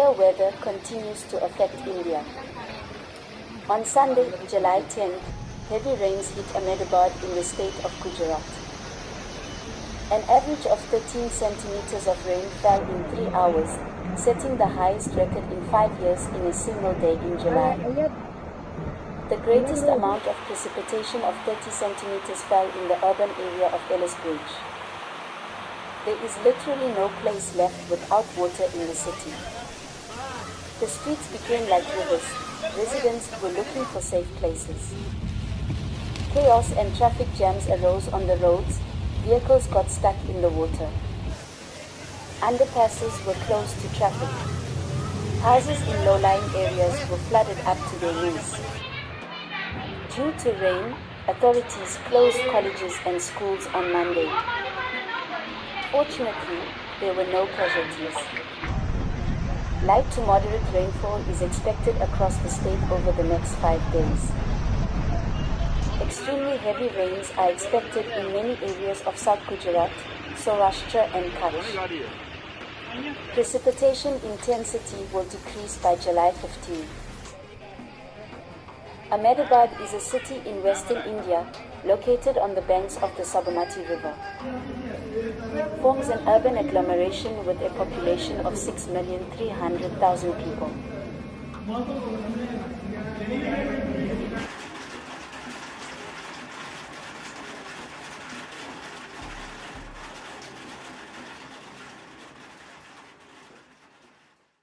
severe weather continues to affect India. On Sunday, July 10th, heavy rains hit Ahmedabad in the state of Gujarat. An average of 13 centimeters of rain fell in 3 hours, setting the highest record in 5 years in a single day in July. The greatest amount of precipitation of 30 centimeters fell in the urban area of Ellisbridge. There is literally no place left without water in the city. The streets became like rivers. Residents were looking for safe places. Chaos and traffic jams arose on the roads. Vehicles got stuck in the water. Underpasses were closed to traffic. Houses in low-lying areas were flooded up to their knees. Due to rain, authorities closed colleges and schools on Monday. Fortunately, there were no casualties. Light to moderate rainfall is expected across the state over the next 5 days. Extremely heavy rains are expected in many areas of South Gujarat, Saurashtra and Kutch. Precipitation intensity will decrease by July 15. Ahmedabad is a city in western India, located on the banks of the Sabarmati River. Forms an urban agglomeration with a population of 6,300,000 people.